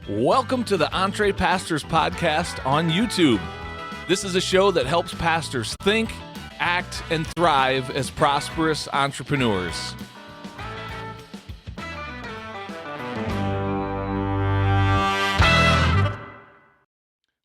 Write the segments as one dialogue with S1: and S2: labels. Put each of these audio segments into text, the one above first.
S1: Welcome to the Entree Pastors Podcast on YouTube. This is a show that helps pastors think, act, and thrive as prosperous entrepreneurs.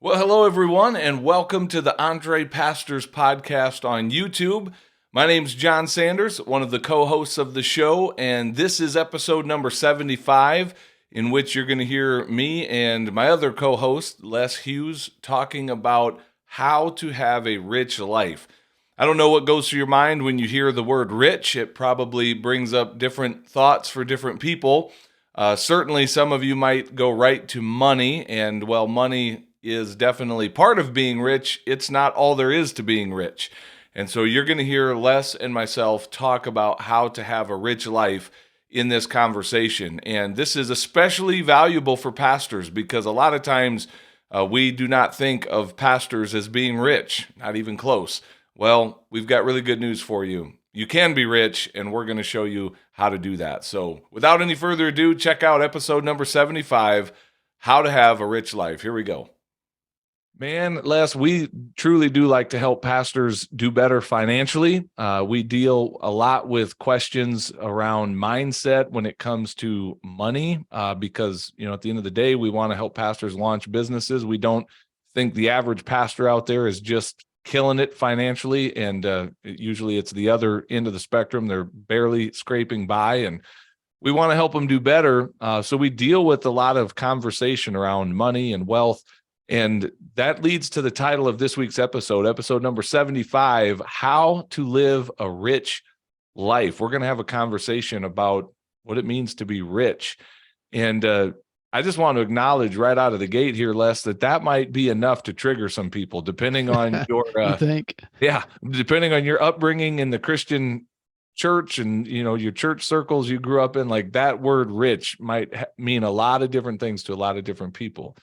S1: Well, hello everyone, and welcome to the Entree Pastors Podcast on YouTube. My name's Jon Sanders, one of the co-hosts of the show, and this is episode number 75, in which you're going to hear me and my other co-host, Les Hughes, talking about how to have a rich life. I don't know what goes through your mind when you hear the word rich. It probably brings up different thoughts for different people. Certainly, some of you might go right to money, and while money is definitely part of being rich, it's not all there is to being rich. And so you're going to hear Les and myself talk about how to have a rich life in this conversation. And this is especially valuable for pastors because a lot of times we do not think of pastors as being rich, not even close. Well, we've got really good news for you. You can be rich, and we're going to show you how to do that. So without any further ado, check out episode number 75, How to Have a Rich Life. Here we go. Man, Les, we truly do like to help pastors do better financially. We deal a lot with questions around mindset when it comes to money, because, at the end of the day, we want to help pastors launch businesses. We don't think the average pastor out there is just killing it financially, and usually it's the other end of the spectrum. They're barely scraping by, and we want to help them do better. So we deal with a lot of conversation around money and wealth. And that leads to the title of this week's episode number 75, How to Live a Rich Life. We're going to have a conversation about what it means to be rich. And I just want to acknowledge right out of the gate here, Les, that might be enough to trigger some people, depending on your
S2: you think?
S1: Yeah, depending on your upbringing in the Christian church and, your church circles you grew up in. Like, that word rich might mean a lot of different things to a lot of different people.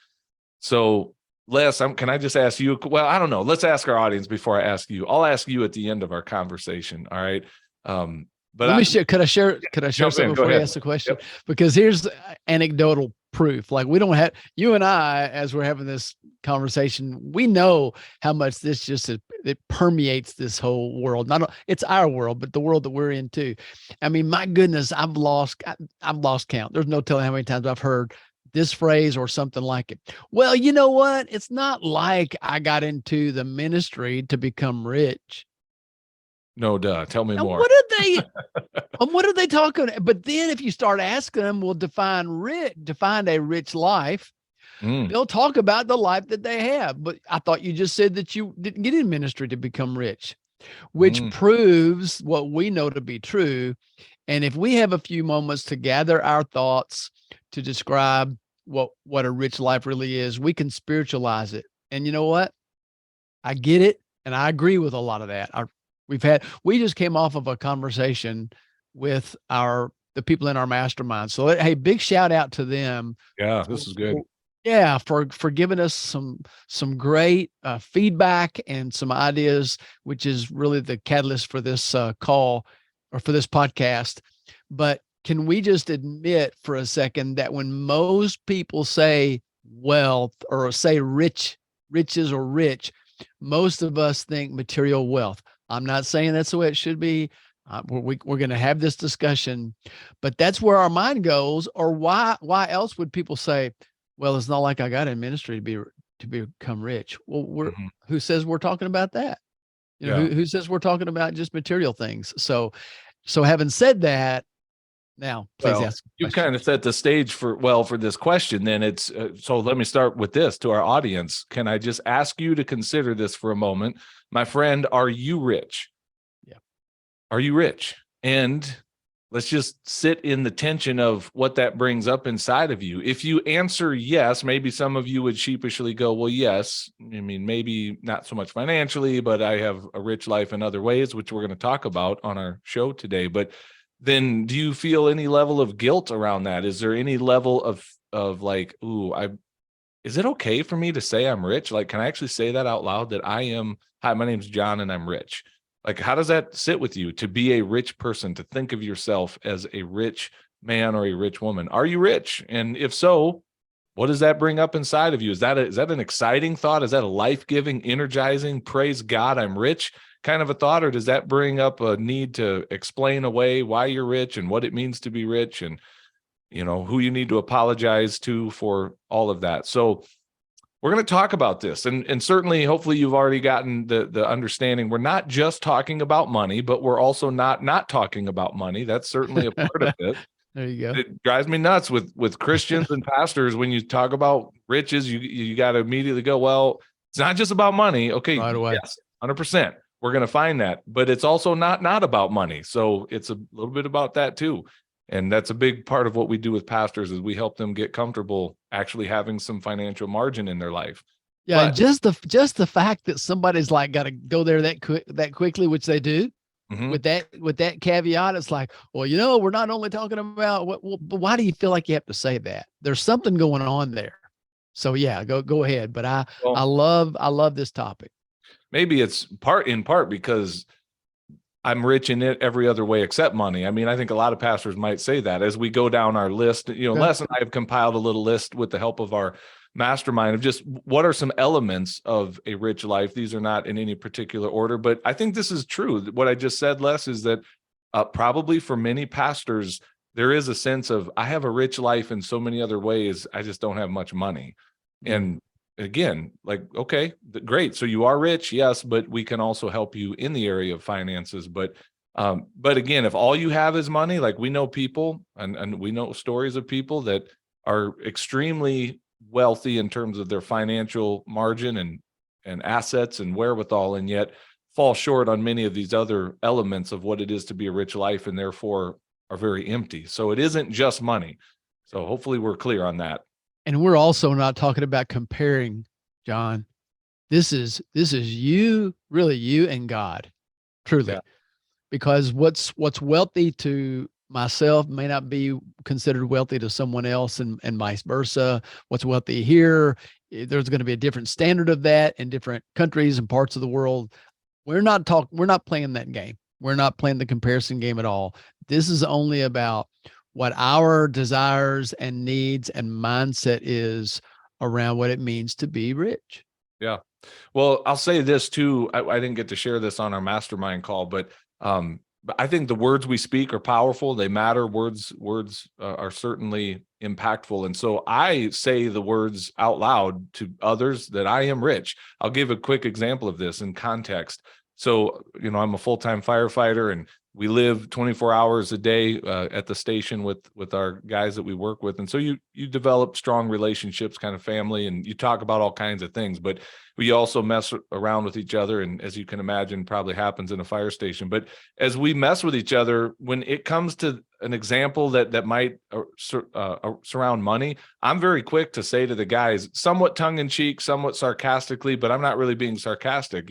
S1: So, Les, can I just ask you? Well, I don't know. Let's ask our audience before I ask you. I'll ask you at the end of our conversation. All right.
S2: But let me share. Could I share something before you ask the question? Yep. Because here's anecdotal proof. Like, we don't have, you and I, as we're having this conversation, we know how much this it permeates this whole world. It's our world, but the world that we're in too. I mean, my goodness, I've lost count. There's no telling how many times I've heard this phrase or something like it. Well, you know what? It's not like I got into the ministry to become rich.
S1: No, duh. Tell me more.
S2: What are they talking? But then if you start asking them, well, define a rich life, they'll talk about the life that they have. But I thought you just said that you didn't get in ministry to become rich, which proves what we know to be true. And if we have a few moments to gather our thoughts to describe what a rich life really is, we can spiritualize it. And you know what? I get it. And I agree with a lot of that. We just came off of a conversation with the people in our mastermind. So, hey, big shout out to them.
S1: Yeah, this is good.
S2: Yeah, for giving us some great feedback and some ideas, which is really the catalyst for this call or for this podcast. But can we just admit for a second that when most people say wealth or say riches or rich, most of us think material wealth. I'm not saying that's the way it should be. We're going to have this discussion, but that's where our mind goes. Or why else would people say, well, it's not like I got in ministry to become rich? Well, who says we're talking about that? Who says we're talking about just material things? So having said that, now, please ask.
S1: You kind of set the stage for this question. Then it's so let me start with this to our audience. Can I just ask you to consider this for a moment? My friend, are you rich?
S2: Yeah.
S1: Are you rich? And let's just sit in the tension of what that brings up inside of you. If you answer yes, maybe some of you would sheepishly go, well, yes. I mean, maybe not so much financially, but I have a rich life in other ways, which we're going to talk about on our show today. But then do you feel any level of guilt around that? Is there any level of like, is it okay for me to say I'm rich? Like, can I actually say that out loud that hi, my name's Jon and I'm rich? Like, how does that sit with you to be a rich person, to think of yourself as a rich man or a rich woman? Are you rich? And if so, What does that bring up inside of you? Is that an exciting thought? Is that a life-giving, energizing, praise God, I'm rich kind of a thought? Or does that bring up a need to explain away why you're rich and what it means to be rich and, who you need to apologize to for all of that? So we're going to talk about this. And certainly, hopefully you've already gotten the understanding. We're not just talking about money, but we're also not talking about money. That's certainly a part of it.
S2: There you go.
S1: It drives me nuts with Christians and pastors. When you talk about riches, you got to immediately go, well, it's not just about money. Okay,
S2: Right away.
S1: yes, 100%. We're going to find that, but it's also not about money. So it's a little bit about that too. And that's a big part of what we do with pastors is we help them get comfortable actually having some financial margin in their life.
S2: Yeah,
S1: But,
S2: and just the fact that somebody's like got to go there that quickly, which they do, with that caveat, it's like, well, we're not only talking about but why do you feel like you have to say that? There's something going on there. So yeah, go ahead. But I love this topic.
S1: Maybe it's in part because I'm rich in it every other way except money. I mean, I think a lot of pastors might say that as we go down our list. Les and I have compiled a little list with the help of our mastermind of just what are some elements of a rich life. These are not in any particular order, but I think this is true. What I just said, Les, is that probably for many pastors, there is a sense of, I have a rich life in so many other ways. I just don't have much money. And again, like, okay, great. So you are rich. Yes, but we can also help you in the area of finances. But again, if all you have is money, like we know people and we know stories of people that are extremely wealthy in terms of their financial margin and assets and wherewithal, and yet fall short on many of these other elements of what it is to be a rich life, and therefore are very empty. So it isn't just money. So hopefully we're clear on that.
S2: And we're also not talking about comparing, John. This is you, really you and God, truly.
S1: Yeah.
S2: Because what's wealthy to myself may not be considered wealthy to someone else, and vice versa. What's wealthy here, there's going to be a different standard of that in different countries and parts of the world. We're not playing that game. We're not playing the comparison game at all. This is only about what our desires and needs and mindset is around what it means to be rich.
S1: Yeah. Well, I'll say this too. I didn't get to share this on our mastermind call, but I think the words we speak are powerful. They matter. Words are certainly impactful. And so I say the words out loud to others that I am rich. I'll give a quick example of this in context. So, I'm a full-time firefighter, and we live 24 hours a day at the station with our guys that we work with. And so you develop strong relationships, kind of family, and you talk about all kinds of things, but we also mess around with each other. And as you can imagine, probably happens in a fire station. But as we mess with each other, when it comes to an example that might surround money, I'm very quick to say to the guys, somewhat tongue in cheek, somewhat sarcastically, but I'm not really being sarcastic,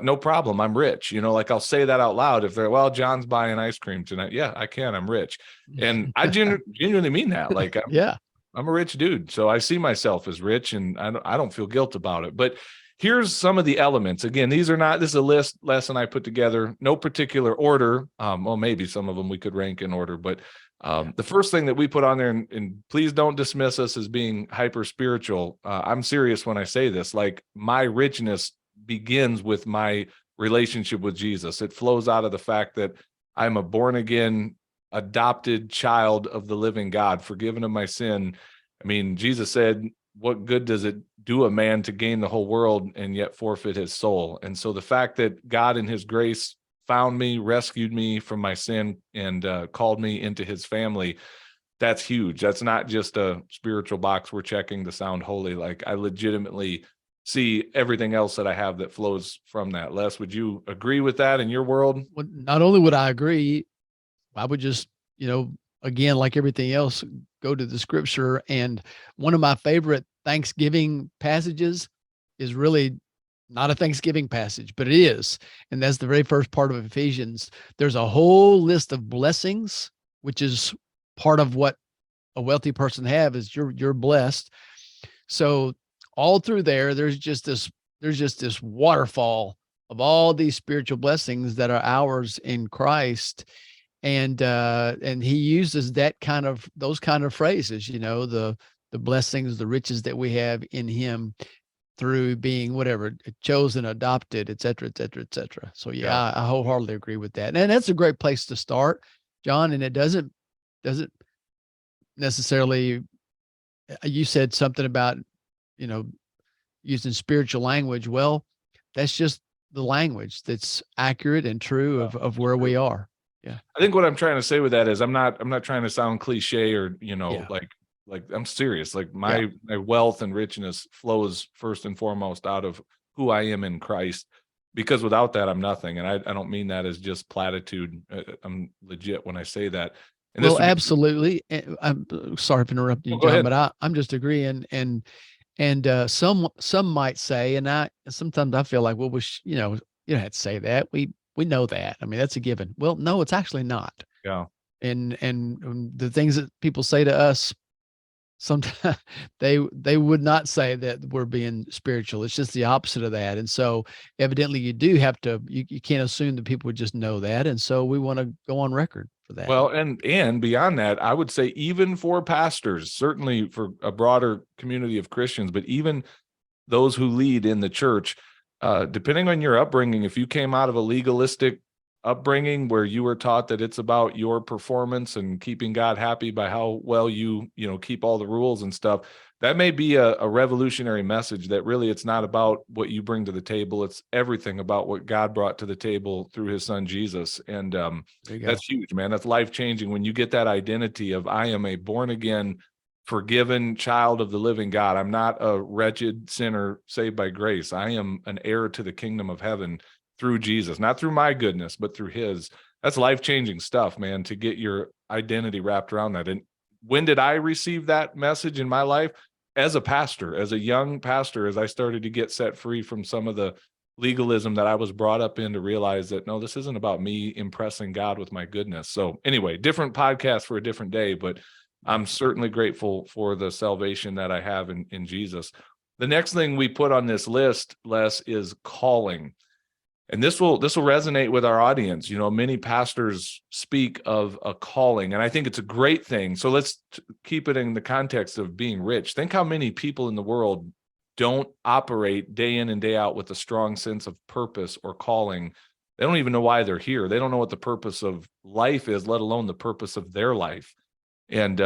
S1: no problem. I'm rich. Like I'll say that out loud. If they're, well, John's buying ice cream tonight. Yeah, I can. I'm rich. And I genuinely mean that. Like, I'm a rich dude. So I see myself as rich, and I don't feel guilt about it. But here's some of the elements. Again, this is a list Les and I put together, no particular order. Well, maybe some of them we could rank in order, but the first thing that we put on there, and please don't dismiss us as being hyper spiritual. I'm serious when I say this, like my richness begins with my relationship with Jesus. It flows out of the fact that I'm a born again, adopted child of the living God, forgiven of my sin. I mean, Jesus said, what good does it do a man to gain the whole world and yet forfeit his soul? And so the fact that God in his grace found me, rescued me from my sin, and called me into his family, that's huge. That's not just a spiritual box we're checking to sound holy. Like I legitimately see everything else that I have that flows from that. Les, would you agree with that in your world?
S2: Well, not only would I agree, I would just, again, like everything else, go to the scripture. And one of my favorite Thanksgiving passages is really not a Thanksgiving passage, but it is. And that's the very first part of Ephesians. There's a whole list of blessings, which is part of what a wealthy person have is you're blessed. So all through there's just this waterfall of all these spiritual blessings that are ours in Christ. And he uses those kind of phrases, the the blessings, the riches that we have in him through being whatever, chosen, adopted, et cetera, et cetera, et cetera. So yeah, I wholeheartedly agree with that. And that's a great place to start, John. And it doesn't necessarily, you said something about, you know, using spiritual language. Well, that's just the language that's accurate and true of where we are. Yeah.
S1: I think what I'm trying to say with that is I'm not trying to sound cliche or,
S2: Yeah.
S1: like I'm serious. Like
S2: Yeah.
S1: my wealth and richness flows first and foremost out of who I am in Christ, because without that, I'm nothing. And I don't mean that as just platitude. I'm legit when I say that. And this
S2: Well,
S1: would be,
S2: absolutely. I'm sorry for interrupting you,
S1: go
S2: John,
S1: ahead.
S2: but I'm just agreeing. And some might say, and sometimes I feel like, well, you don't have to say that. We know that. I mean, that's a given. Well, no, it's actually not.
S1: Yeah.
S2: And the things that people say to us, sometimes they would not say that we're being spiritual. It's just the opposite of that. And so evidently you do have to, you can't assume that people would just know that. And so we want to go on record for that.
S1: Well, and beyond that, I would say even for pastors, certainly for a broader community of Christians, but even those who lead in the church, depending on your upbringing, if you came out of a legalistic upbringing where you were taught that it's about your performance and keeping God happy by how well you keep all the rules and stuff, that may be a revolutionary message that really it's not about what you bring to the table. It's everything about what God brought to the table through his son, Jesus. And that's huge, man. That's life-changing when you get that identity of I am a born again, forgiven child of the living God. I'm not a wretched sinner saved by grace. I am an heir to the kingdom of heaven through Jesus, not through my goodness, but through his. That's life-changing stuff, man, to get your identity wrapped around that. And when did I receive that message in my life? As a pastor, as a young pastor, as I started to get set free from some of the legalism that I was brought up in, to realize that, no, this isn't about me impressing God with my goodness. So anyway, different podcast for a different day, but I'm certainly grateful for the salvation that I have in Jesus. The next thing we put on this list, Les, is calling. And this will resonate with our audience. Many pastors speak of a calling, and I think it's a great thing. So let's keep it in the context of being rich. Think how many people in the world don't operate day in and day out with a strong sense of purpose or calling. They don't even know why they're here. They don't know what the purpose of life is, let alone the purpose of their life. And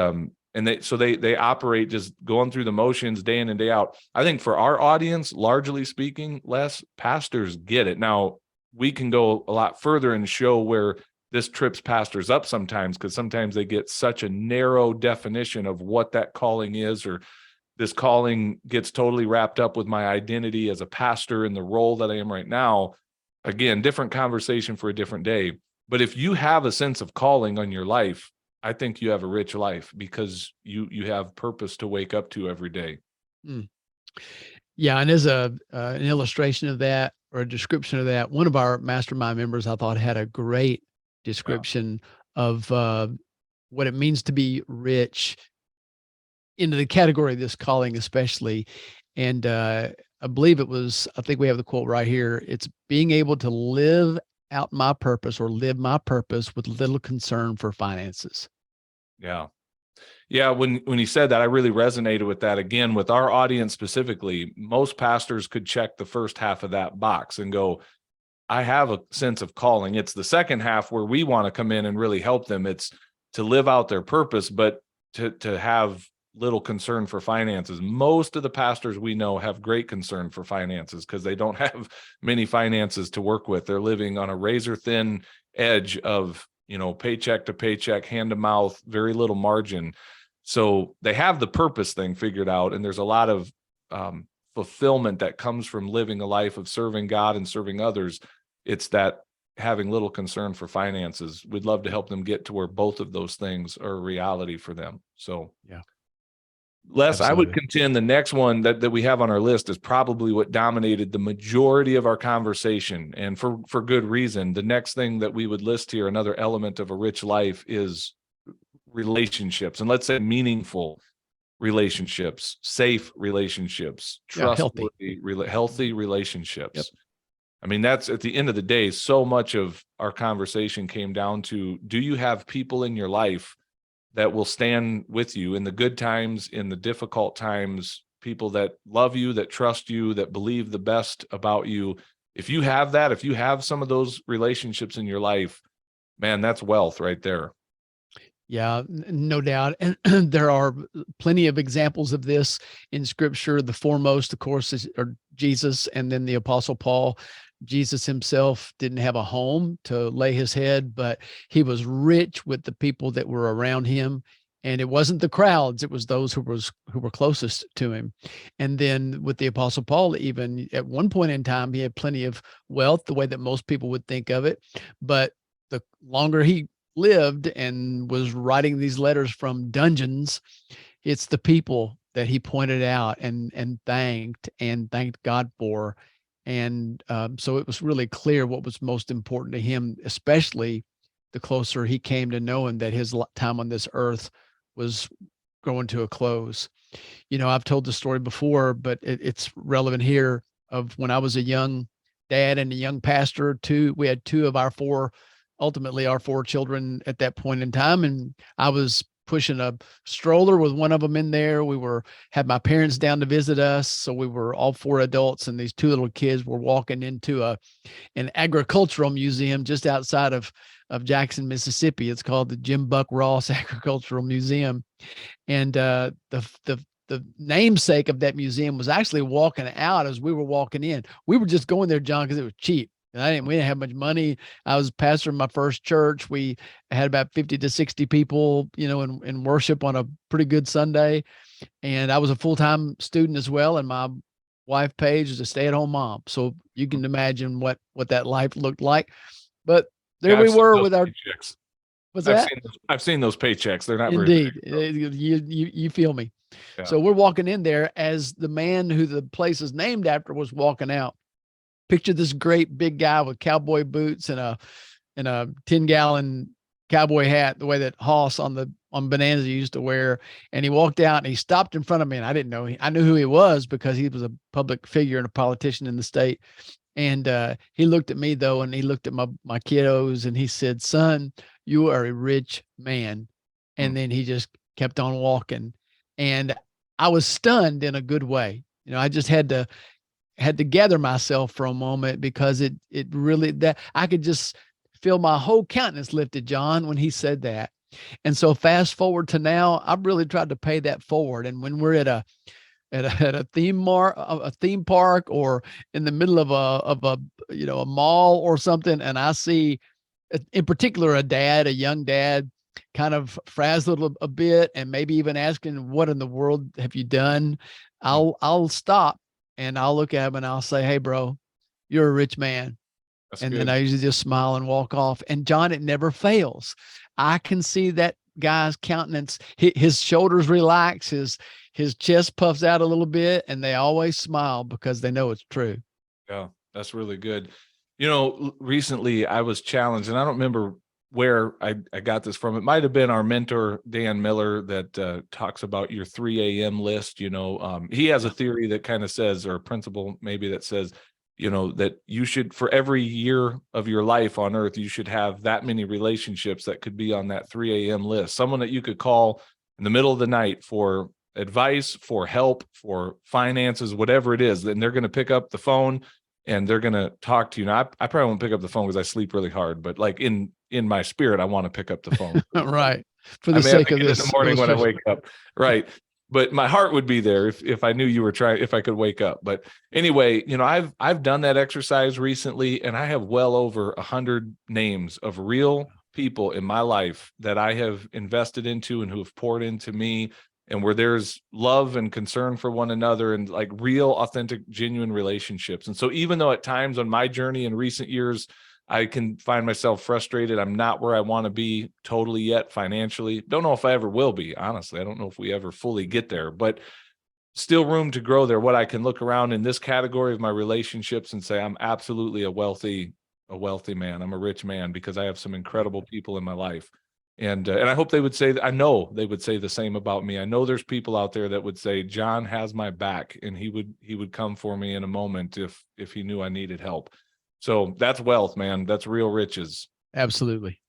S1: they operate just going through the motions day in and day out. I think for our audience, largely speaking, Les, pastors get it. Now, we can go a lot further and show where this trips pastors up sometimes, because sometimes they get such a narrow definition of what that calling is, or this calling gets totally wrapped up with my identity as a pastor and the role that I am right now. Again, different conversation for a different day. But if you have a sense of calling on your life, I think you have a rich life, because you have purpose to wake up to every day.
S2: Mm. Yeah, and as an illustration of that, or a description of that, one of our mastermind members, I thought, had a great description of what it means to be rich into the category of this calling, especially. And I think we have the quote right here. It's being able to live out my purpose, or live my purpose with little concern for finances.
S1: Yeah. Yeah, when he said that, I really resonated with that. Again, with our audience specifically, most pastors could check the first half of that box and go, I have a sense of calling. It's the second half where we want to come in and really help them. It's to live out their purpose, but to have little concern for finances. Most of the pastors we know have great concern for finances, because they don't have many finances to work with. They're living on a razor thin edge of, paycheck to paycheck, hand to mouth, very little margin. So they have the purpose thing figured out, and there's a lot of fulfillment that comes from living a life of serving God and serving others. It's that having little concern for finances. We'd love to help them get to where both of those things are a reality for them. So
S2: yeah.
S1: Les,
S2: Absolutely.
S1: I would contend the next one that we have on our list is probably what dominated the majority of our conversation, and for good reason. The next thing that we would list here, another element of a rich life, is relationships. And let's say meaningful relationships, safe relationships, trustworthy, healthy relationships.
S2: Yep.
S1: I mean, that's, at the end of the day, so much of our conversation came down to, do you have people in your life that will stand with you in the good times, in the difficult times, people that love you, that trust you, that believe the best about you. If you have that, if you have some of those relationships in your life, man, that's wealth right there.
S2: Yeah, no doubt. And there are plenty of examples of this in scripture. The foremost, of course, are Jesus and then the Apostle Paul. Jesus himself didn't have a home to lay his head, but he was rich with the people that were around him. And it wasn't the crowds, it was those who were closest to him. And then with the Apostle Paul, even at one point in time, he had plenty of wealth, the way that most people would think of it. But the longer he lived and was writing these letters from dungeons, it's the people that he pointed out and thanked God for. And so it was really clear what was most important to him, especially the closer he came to knowing that his time on this earth was going to a close. I've told the story before, but it's relevant here, of when I was a young dad and a young pastor. We had two of our ultimately our four children at that point in time. And I was pushing a stroller with one of them in there. Had my parents down to visit us. So we were all four adults, and these two little kids were walking into an agricultural museum just outside of Jackson, Mississippi. It's called the Jim Buck Ross Agricultural Museum. And the namesake of that museum was actually walking out as we were walking in. We were just going there, John, because it was cheap. And we didn't have much money. I was pastor in my first church. We had about 50 to 60 people, in worship on a pretty good Sunday. And I was a full-time student as well. And my wife, Paige, is a stay-at-home mom. So you can imagine what that life looked like. But there we were with our
S1: paychecks.
S2: What's that?
S1: I've seen those paychecks. They're not
S2: Indeed.
S1: very big.
S2: You feel me.
S1: Yeah.
S2: So we're walking in there as the man who the place is named after was walking out. Picture this great big guy with cowboy boots and a 10-gallon cowboy hat, the way that Hoss on Bonanza used to wear. And he walked out and he stopped in front of me, and I didn't know. I knew who he was because he was a public figure and a politician in the state. And he looked at me though, and he looked at my kiddos, and he said, "Son, you are a rich man." And then he just kept on walking. And I was stunned in a good way. I just had to gather myself for a moment, because it really, that I could just feel my whole countenance lifted, John, when he said that. And so fast forward to now, I've really tried to pay that forward. And when we're at a theme park, or in the middle of a mall or something, and I see in particular a young dad, kind of frazzled a bit, and maybe even asking, "What in the world have you done?" I'll stop and I'll look at him and I'll say, "Hey, bro, you're a rich man."
S1: That's
S2: And
S1: good.
S2: then I usually just smile and walk off. And John, it never fails. I can see that guy's countenance, his shoulders relax, his chest puffs out a little bit, and they always smile because they know it's true.
S1: Yeah, that's really good. Recently I was challenged, and I don't remember where I got this from. It might have been our mentor, Dan Miller, that talks about your 3 a.m. list. He has a theory that kind of says, or a principle maybe that says, that you should, for every year of your life on earth, you should have that many relationships that could be on that 3 a.m. list. Someone that you could call in the middle of the night for advice, for help, for finances, whatever it is. Then they're going to pick up the phone and they're going to talk to you. Now, I probably won't pick up the phone because I sleep really hard, but like in my spirit, I want to pick up the phone.
S2: Right. For the sake of this.
S1: In the morning when I wake up. Right. But my heart would be there if I knew you were trying, if I could wake up. But anyway, I've done that exercise recently, and I have well over 100 names of real people in my life that I have invested into and who have poured into me, and where there's love and concern for one another, and like real, authentic, genuine relationships. And so even though at times on my journey in recent years, I can find myself frustrated, I'm not where I want to be totally yet financially. Don't know if I ever will be, honestly. I don't know if we ever fully get there, but still room to grow there. What I can look around in this category of my relationships and say, I'm absolutely a wealthy man. I'm a rich man because I have some incredible people in my life. And I hope they would say that. I know they would say the same about me. I know there's people out there that would say, John has my back, and he would come for me in a moment if he knew I needed help. So that's wealth, man. That's real riches.
S2: Absolutely.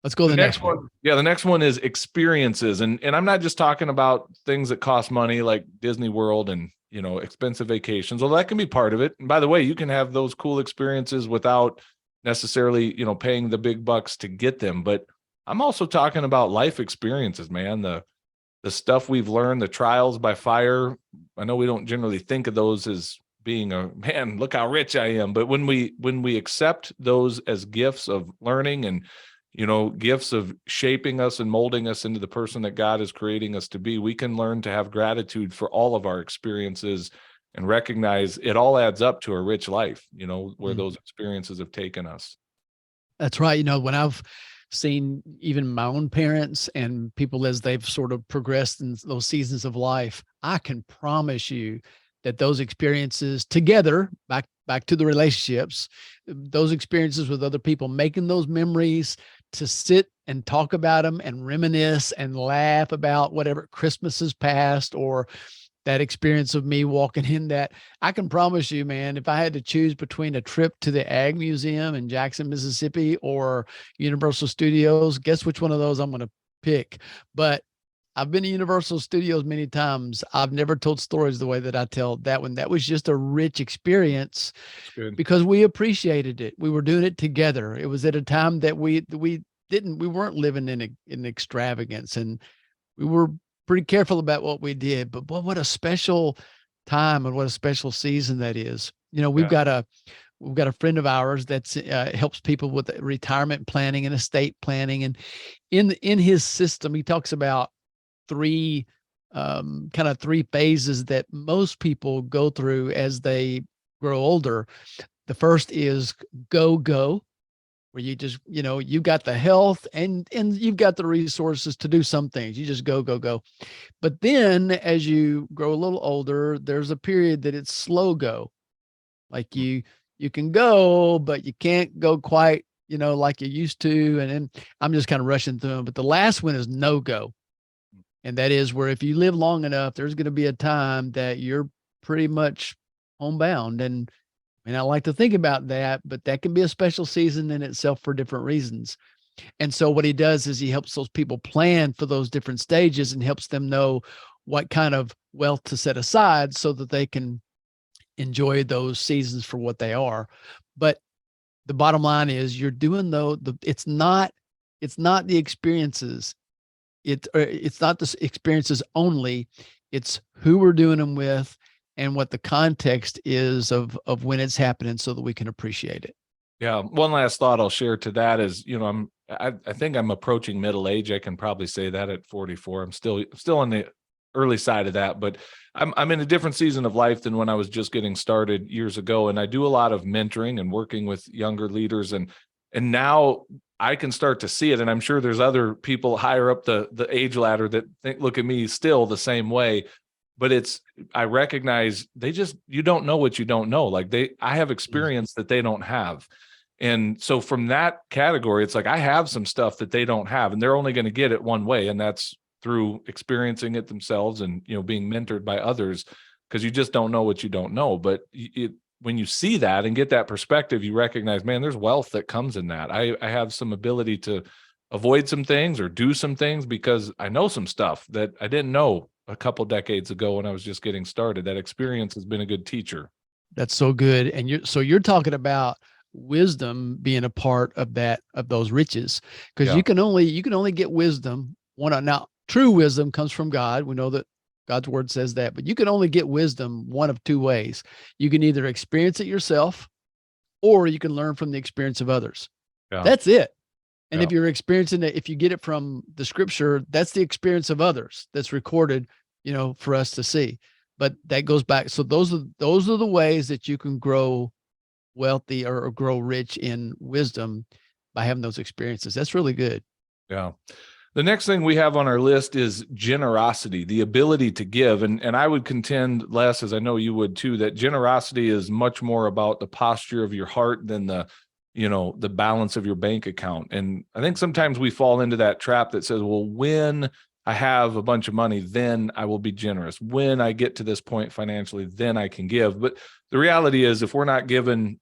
S2: Let's go to the next one.
S1: Yeah, the next one is experiences. And I'm not just talking about things that cost money like Disney World and, expensive vacations, although that can be part of it. And by the way, you can have those cool experiences without necessarily, paying the big bucks to get them. But I'm also talking about life experiences, man. The stuff we've learned, the trials by fire. I know we don't generally think of those as being man, look how rich I am. But when we accept those as gifts of learning and, gifts of shaping us and molding us into the person that God is creating us to be, we can learn to have gratitude for all of our experiences and recognize it all adds up to a rich life, where those experiences have taken us.
S2: That's right. When I've seen even my own parents and people as they've sort of progressed in those seasons of life, I can promise you that those experiences together, back to the relationships, those experiences with other people, making those memories, to sit and talk about them and reminisce and laugh about whatever Christmases past or that experience of me walking in that. I can promise you, man, if I had to choose between a trip to the Ag Museum in Jackson, Mississippi or Universal Studios, guess which one of those I'm going to pick. But I've been to Universal Studios many times. I've never told stories the way that I tell that one. That was just a rich experience because we appreciated it. We were doing it together. It was at a time that we weren't living in extravagance, and we were pretty careful about what we did. But boy, what a special time and what a special season that is. We've got a friend of ours that's helps people with retirement planning and estate planning, and in his system, he talks about three phases that most people go through as they grow older. The first is go, where you just, you got the health and you've got the resources to do some things. You just go. But then as you grow a little older, there's a period that it's slow go. Like you can go, but you can't go quite, like you used to. And then I'm just kind of rushing through them. But the last one is no go. And that is where if you live long enough, there's going to be a time that you're pretty much homebound. And I like to think about that, but that can be a special season in itself for different reasons. And so what he does is he helps those people plan for those different stages and helps them know what kind of wealth to set aside so that they can enjoy those seasons for what they are. But the bottom line is you're doing it's not the experiences. It's not the experiences only, it's who we're doing them with and what the context is of when it's happening so that we can appreciate it.
S1: Yeah. One last thought I'll share to that is, I think I'm approaching middle age. I can probably say that at 44. I'm still on the early side of that, but I'm in a different season of life than when I was just getting started years ago. And I do a lot of mentoring and working with younger leaders. And now I can start to see it. And I'm sure there's other people higher up the age ladder that look at me still the same way. But I recognize you don't know what you don't know. Like I have experience that they don't have. And so from that category, it's like I have some stuff that they don't have, and they're only going to get it one way. And that's through experiencing it themselves and, being mentored by others, because you just don't know what you don't know. But when you see that and get that perspective, you recognize, man, there's wealth that comes in that. I have some ability to avoid some things or do some things because I know some stuff that I didn't know a couple decades ago when I was just getting started. That experience has been a good teacher.
S2: That's so good. And you're talking about wisdom being a part of those riches, because you can only get wisdom. Now, true wisdom comes from God. We know that God's word says that, but you can only get wisdom one of two ways. You can either experience it yourself, or you can learn from the experience of others. Yeah. That's it. And if you're experiencing it, if you get it from the scripture, that's the experience of others that's recorded, for us to see. But that goes back. So those are the ways that you can grow wealthy or grow rich in wisdom, by having those experiences. That's really good.
S1: Yeah. The next thing we have on our list is generosity, the ability to give. And I would contend, Les, as I know you would too, that generosity is much more about the posture of your heart than the balance of your bank account. And I think sometimes we fall into that trap that says, well, when I have a bunch of money, then I will be generous. When I get to this point financially, then I can give. But the reality is, if we're not given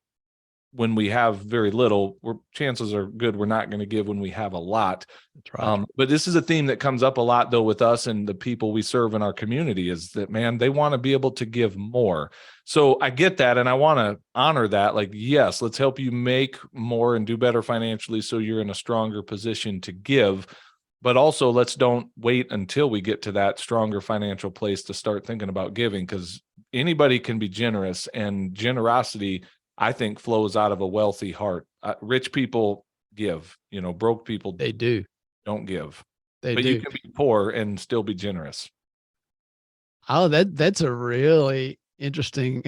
S1: when we have very little, chances are good we're not going to give when we have a lot.
S2: That's right.
S1: But this is a theme that comes up a lot, though, with us and the people we serve in our community, is that, man, they want to be able to give more. So I get that, and I want to honor that. Like, yes, let's help you make more and do better financially so you're in a stronger position to give. But also, let's don't wait until we get to that stronger financial place to start thinking about giving, because anybody can be generous, and generosity, I think, flows out of a wealthy heart. Rich people give, broke people
S2: They do.
S1: don't give.
S2: They
S1: But
S2: do.
S1: you can be poor and still be generous.
S2: Oh, that's a really interesting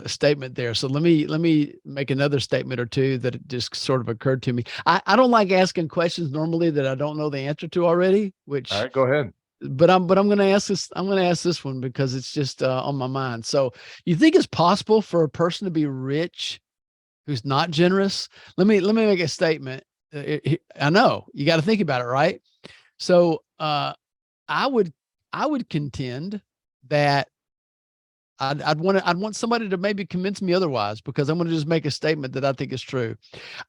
S2: statement there. So let me make another statement or two that it just sort of occurred to me. I don't like asking questions normally that I don't know the answer to already, which
S1: All right, go ahead.
S2: but I'm going to ask this. I'm going to ask this one because it's just on my mind. So you think it's possible for a person to be rich who's not generous? Let me make a statement. I know you got to think about it, right? So I would I would contend that I'd want somebody to maybe convince me otherwise, because I'm going to just make a statement that I think is true.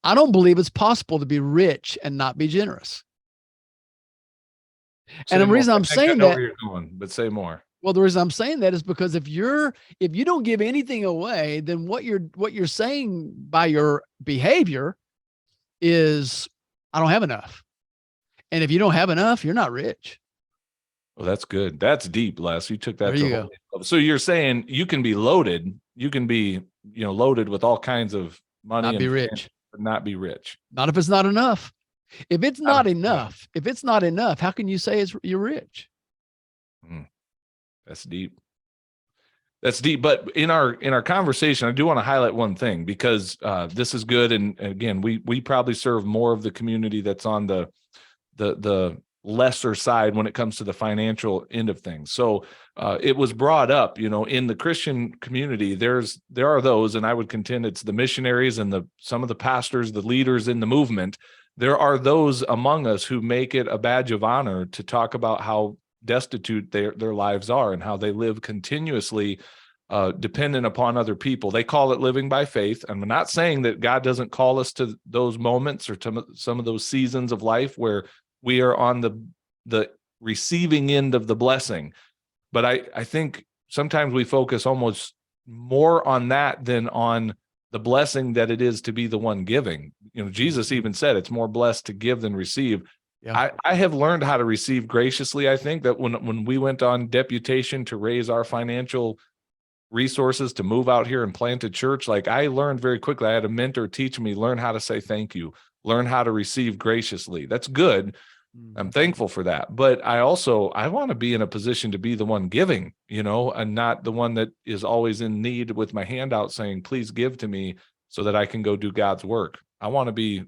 S2: I don't believe it's possible to be rich and not be generous. And
S1: Say
S2: the
S1: more.
S2: reason
S1: I
S2: I'm
S1: think I
S2: saying
S1: know
S2: that,
S1: where you're going, but say more.
S2: well, the reason I'm saying that is because if you don't give anything away, then what you're saying by your behavior is, I don't have enough. And if you don't have enough, you're not rich.
S1: Well, that's good. That's deep, Les. You took
S2: There
S1: that to
S2: you
S1: a whole
S2: go.
S1: new level. So you're saying you can be loaded. You can be, loaded with all kinds of money
S2: Not
S1: and
S2: be
S1: fame,
S2: rich.
S1: but not be rich.
S2: Not if it's not enough. If it's
S1: Not
S2: not
S1: if- yeah.
S2: enough, if it's not enough, how can you say you're rich?
S1: Mm, that's deep. That's deep. But in our conversation, I do want to highlight one thing, because this is good. And again, we probably serve more of the community that's on the lesser side when it comes to the financial end of things. So it was brought up, in the Christian community, there are those, and I would contend it's the missionaries and some of the pastors, the leaders in the movement. There are those among us who make it a badge of honor to talk about how destitute their lives are and how they live continuously dependent upon other people. They call it living by faith. And I'm not saying that God doesn't call us to those moments or to some of those seasons of life where we are on the receiving end of the blessing. But I think sometimes we focus almost more on that than on the blessing that it is to be the one giving. Jesus even said it's more blessed to give than receive.
S2: Yeah.
S1: I have learned how to receive graciously. I think that when we went on deputation to raise our financial resources to move out here and plant a church, like, I learned very quickly. I had a mentor teach me, learn how to say thank you, learn how to receive graciously. That's good. I'm thankful for that. But I want to be in a position to be the one giving, and not the one that is always in need with my hand out saying, please give to me so that I can go do God's work. I want to be,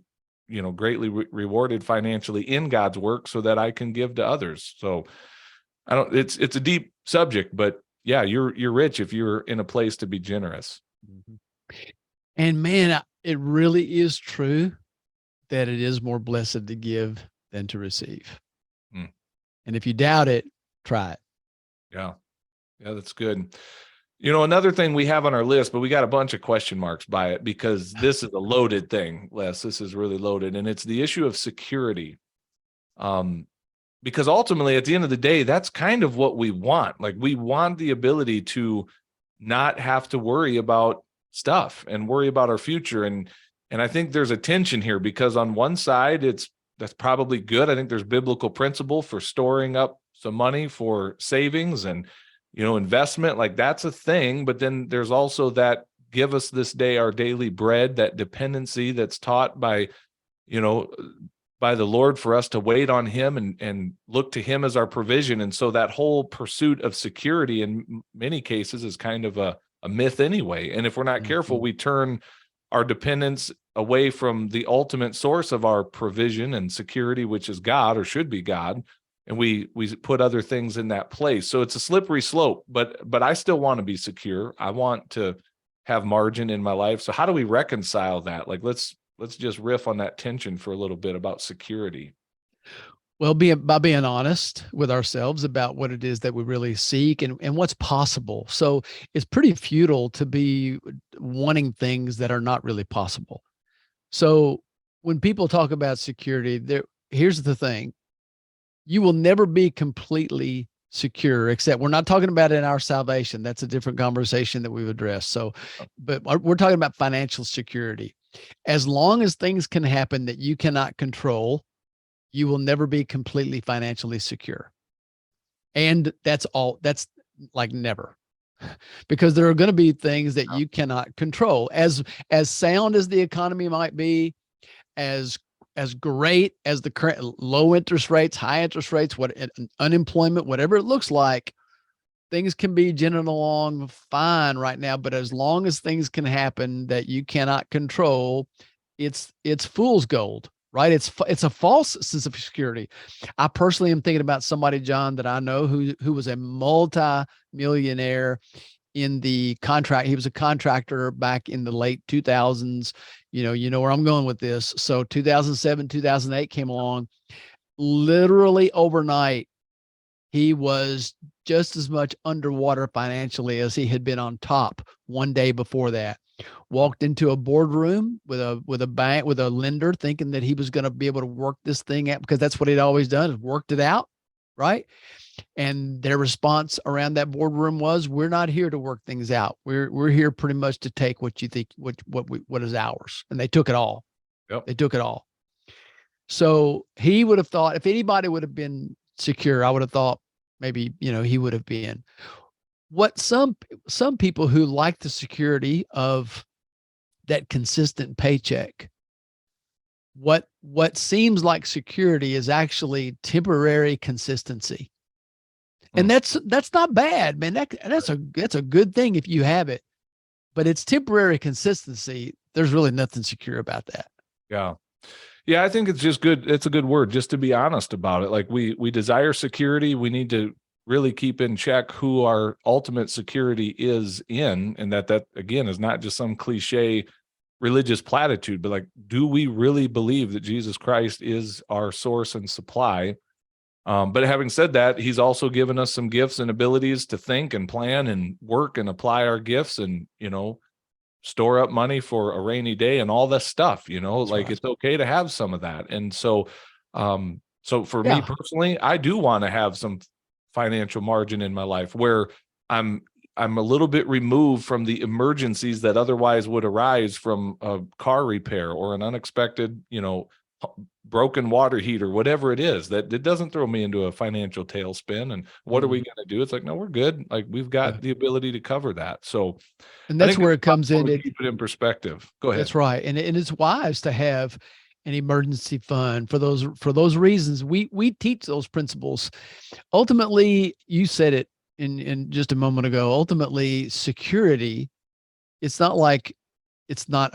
S1: greatly rewarded financially in God's work so that I can give to others. So it's a deep subject, but yeah, you're rich if you're in a place to be generous.
S2: Mhm. And man, it really is true that it is more blessed to give than to receive.
S1: Mm.
S2: And if you doubt it, try it.
S1: Yeah. Yeah, that's good. Another thing we have on our list, but we got a bunch of question marks by it, because this is a loaded thing, Les. This is really loaded. And it's the issue of security. Because ultimately, at the end of the day, that's kind of what we want. Like, we want the ability to not have to worry about stuff and worry about our future. And I think there's a tension here, because on one side, that's probably good. I think there's biblical principle for storing up some money for savings and, investment. Like, that's a thing. But then there's also that give us this day our daily bread, that dependency that's taught by, by the Lord for us to wait on him and look to him as our provision. And so that whole pursuit of security in many cases is kind of a myth anyway. And if we're not careful, we turn our dependence away from the ultimate source of our provision and security, which is God, or should be God. And we put other things in that place. So it's a slippery slope, but I still want to be secure. I want to have margin in my life. So how do we reconcile that? Like, let's just riff on that tension for a little bit about security.
S2: Well, by being honest with ourselves about what it is that we really seek and what's possible. So it's pretty futile to be wanting things that are not really possible. So when people talk about security, here's the thing. You will never be completely secure, except we're not talking about in our salvation. That's a different conversation that we've addressed. So, but we're talking about financial security. As long as things can happen that you cannot control, you will never be completely financially secure. And that's like never. Because there are going to be things that you cannot control. As sound as the economy might be, as great as the current low interest rates, high interest rates, what unemployment, whatever it looks like, things can be ginning along fine right now. But as long as things can happen that you cannot control, it's fool's gold, right? It's a false sense of security. I personally am thinking about somebody, John, that I know who was a multi-millionaire in the contract. He was a contractor back in the late 2000s. You know where I'm going with this. So 2007, 2008 came along. Literally overnight, he was just as much underwater financially as he had been on top one day before that. Walked into a boardroom with a bank, with a lender, thinking that he was going to be able to work this thing out, because that's what he'd always done, is worked it out, right? And their response around that boardroom was, "We're not here to work things out. We're here pretty much to take what you think, what is ours." And they took it all.
S1: Yep.
S2: They took it all. So he would have thought, if anybody would have been secure, I would have thought maybe, he would have been. What some people who like the security of that consistent paycheck, what seems like security is actually temporary consistency. And that's not bad, man. That's a good thing if you have it, but it's temporary consistency. There's really nothing secure about that.
S1: Yeah. Yeah, I think it's just good. It's a good word, just to be honest about it. Like we desire security. We need to really keep in check who our ultimate security is in, and that again is not just some cliche religious platitude, but like, do we really believe that Jesus Christ is our source and supply? But having said that, he's also given us some gifts and abilities to think and plan and work and apply our gifts and, store up money for a rainy day and all this stuff,
S2: That's
S1: like
S2: right.
S1: it's okay to have some of that. And so, so for me
S2: Yeah.
S1: personally, I do want to have some financial margin in my life where I'm I'm a little bit removed from the emergencies that otherwise would arise from a car repair or an unexpected, broken water heater, whatever it is, that it doesn't throw me into a financial tailspin. And what are we going to do? It's like, no, we're good. Like we've
S2: Yeah.
S1: got the ability to cover that. So
S2: And
S1: I
S2: that's
S1: think
S2: where
S1: it's
S2: it comes in.
S1: powerful to keep it in perspective. Go ahead.
S2: That's right. And it's wise to have an emergency fund for those reasons. We teach those principles. Ultimately, you said it in just a moment ago. Ultimately, security, it's not like it's not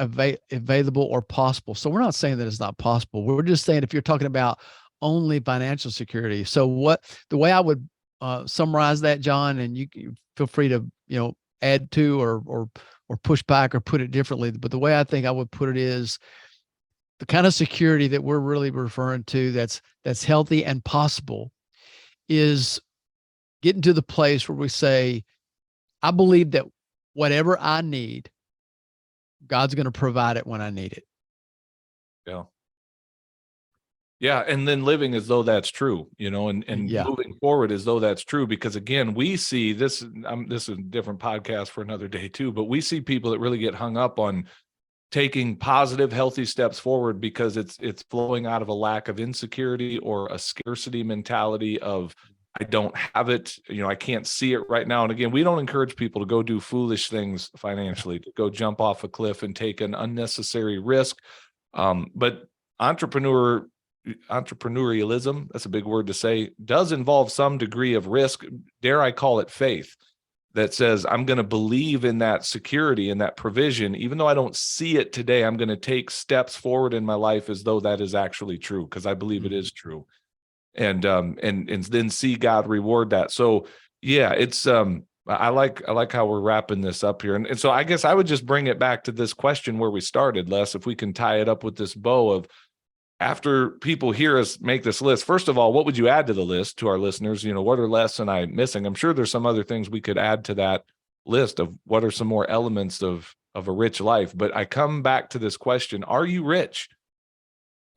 S2: available or possible. So we're not saying that it's not possible. We're just saying, if you're talking about only financial security. So the way I would summarize that, John, and you feel free to, add to or push back or put it differently. But the way I think I would put it is, the kind of security that we're really referring to that's healthy and possible is getting to the place where we say, I believe that whatever I need, God's going to provide it when I need it.
S1: Yeah. Yeah, and then living as though that's true, and
S2: Yeah.
S1: moving forward as though that's true, because again, we see this. This is a different podcast for another day too, but we see people that really get hung up on taking positive, healthy steps forward because it's flowing out of a lack of insecurity or a scarcity mentality of, I don't have it, I can't see it right now. And again, we don't encourage people to go do foolish things financially, to go jump off a cliff and take an unnecessary risk. But entrepreneurialism, that's a big word to say, does involve some degree of risk. Dare I call it faith, that says, I'm going to believe in that security and that provision, even though I don't see it today. I'm going to take steps forward in my life as though that is actually true, because I believe it is true, and then see God reward that. So yeah, it's I like how we're wrapping this up here, and so I guess I would just bring it back to this question where we started, Les, if we can tie it up with this bow of, after people hear us make this list, first of all, what would you add to the list to our listeners? What are Les and I missing? I'm sure there's some other things we could add to that list of what are some more elements of a rich life. But I come back to this question, are you rich?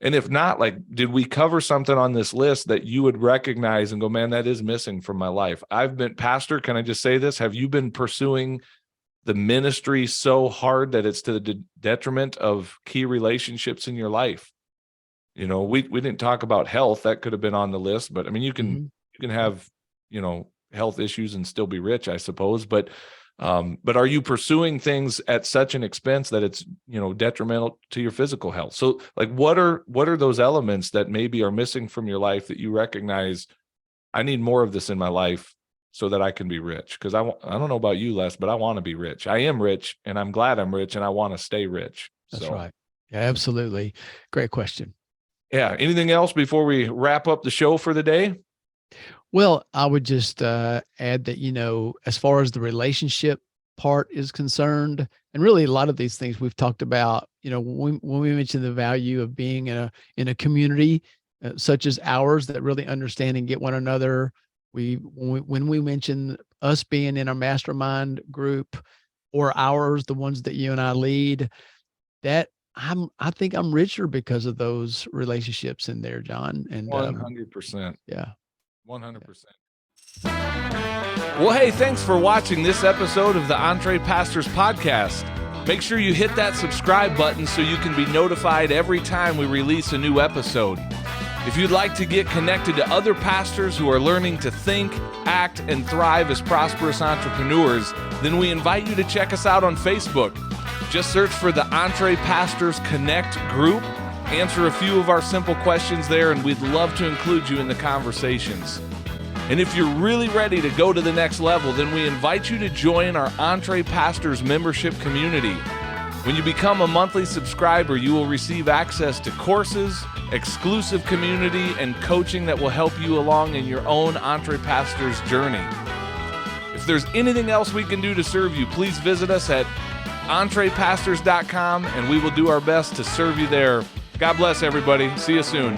S1: And if not, like, did we cover something on this list that you would recognize and go, man, that is missing from my life? I've been, Pastor, can I just say this? Have you been pursuing the ministry so hard that it's to the detriment of key relationships in your life? We didn't talk about health. That could have been on the list, but I mean, you can have, health issues and still be rich, I suppose. But are you pursuing things at such an expense that it's, detrimental to your physical health? So like, what are those elements that maybe are missing from your life that you recognize, I need more of this in my life so that I can be rich? Because I don't know about you, Les, but I want to be rich. I am rich and I'm glad I'm rich and I want to stay rich.
S2: That's right. Yeah, absolutely. Great question.
S1: Yeah. Anything else before we wrap up the show for the day?
S2: Well, I would just add that, as far as the relationship part is concerned, and really a lot of these things we've talked about, when we mention the value of being in a community such as ours that really understand and get one another. When we mention us being in a mastermind group or ours, the ones that you and I lead, that I think I'm richer because of those relationships in there, John. And
S1: 100%.
S2: Yeah.
S1: 100%. Well, hey, thanks for watching this episode of the Entre Pastors Podcast. Make sure you hit that subscribe button so you can be notified every time we release a new episode. If you'd like to get connected to other pastors who are learning to think, act, and thrive as prosperous entrepreneurs, then we invite you to check us out on Facebook. Just search for the Entre Pastors Connect group. Answer a few of our simple questions there, and we'd love to include you in the conversations. And if you're really ready to go to the next level, then we invite you to join our Entre Pastors membership community. When you become a monthly subscriber, you will receive access to courses, exclusive community, and coaching that will help you along in your own Entre Pastors journey. If there's anything else we can do to serve you, please visit us at entrepastors.com, and we will do our best to serve you there. God bless everybody. See you soon.